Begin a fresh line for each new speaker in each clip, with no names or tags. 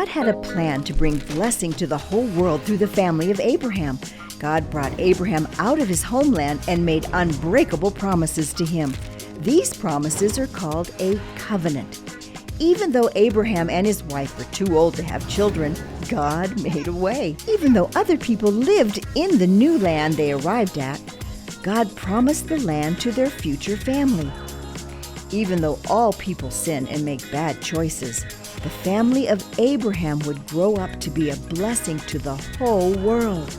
God had a plan to bring blessing to the whole world through the family of Abraham. God brought Abraham out of his homeland and made unbreakable promises to him. These promises are called a covenant. Even though Abraham and his wife were too old to have children, God made a way. Even though other people lived in the new land they arrived at, God promised the land to their future family. Even though all people sin and make bad choices, the family of Abraham would grow up to be a blessing to the whole world.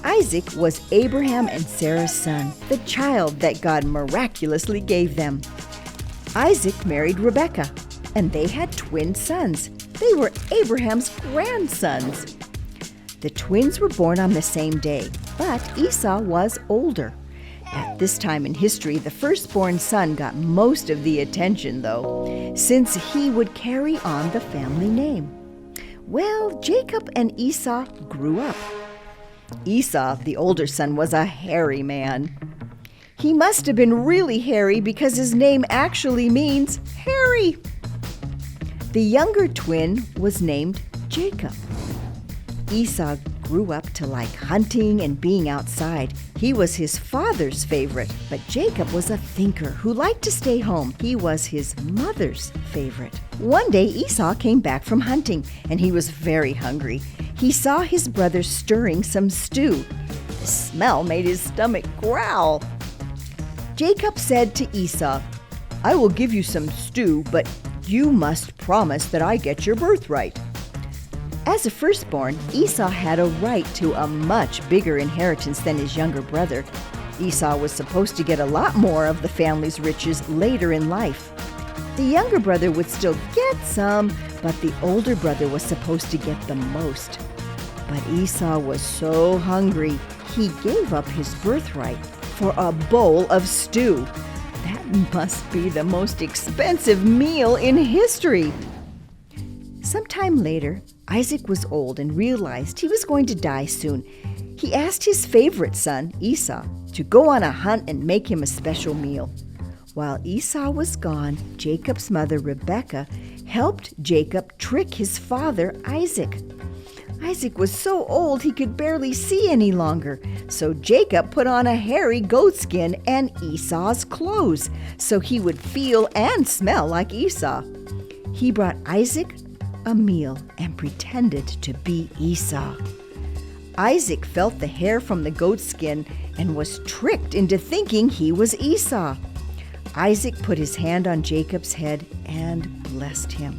Isaac was Abraham and Sarah's son, the child that God miraculously gave them. Isaac married Rebekah, and they had twin sons. They were Abraham's grandsons. The twins were born on the same day, but Esau was older. At this time in history, the firstborn son got most of the attention, though, since he would carry on the family name. Well, Jacob and Esau grew up. Esau, the older son, was a hairy man. He must have been really hairy because his name actually means hairy. The younger twin was named Jacob. Esau grew up to like hunting and being outside. He was his father's favorite, but Jacob was a thinker who liked to stay home. He was his mother's favorite. One day Esau came back from hunting, and he was very hungry. He saw his brother stirring some stew. The smell made his stomach growl. Jacob said to Esau, "I will give you some stew, but you must promise that I get your birthright." As a firstborn, Esau had a right to a much bigger inheritance than his younger brother. Esau was supposed to get a lot more of the family's riches later in life. The younger brother would still get some, but the older brother was supposed to get the most. But Esau was so hungry, he gave up his birthright for a bowl of stew. That must be the most expensive meal in history. Sometime later, Isaac was old and realized he was going to die soon. He asked his favorite son, Esau, to go on a hunt and make him a special meal. While Esau was gone, Jacob's mother, Rebekah, helped Jacob trick his father, Isaac. Isaac was so old he could barely see any longer, so Jacob put on a hairy goatskin and Esau's clothes so he would feel and smell like Esau. He brought Isaac a meal and pretended to be Esau. Isaac felt the hair from the goatskin and was tricked into thinking he was Esau. Isaac put his hand on Jacob's head and blessed him.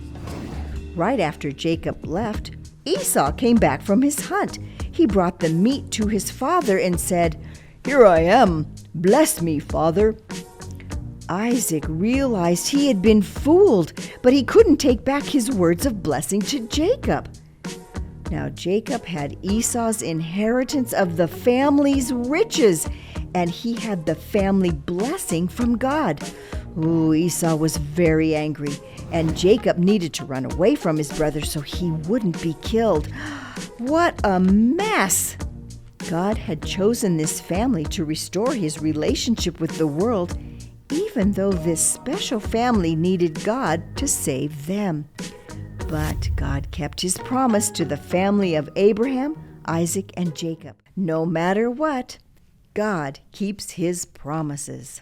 Right after Jacob left, Esau came back from his hunt. He brought the meat to his father and said, "Here I am. Bless me, father." Isaac realized he had been fooled, but he couldn't take back his words of blessing to Jacob. Now Jacob had Esau's inheritance of the family's riches, and he had the family blessing from God. Ooh, Esau was very angry, and Jacob needed to run away from his brother so he wouldn't be killed. What a mess! God had chosen this family to restore his relationship with the world, even though this special family needed God to save them. But God kept his promise to the family of Abraham, Isaac, and Jacob. No matter what, God keeps his promises.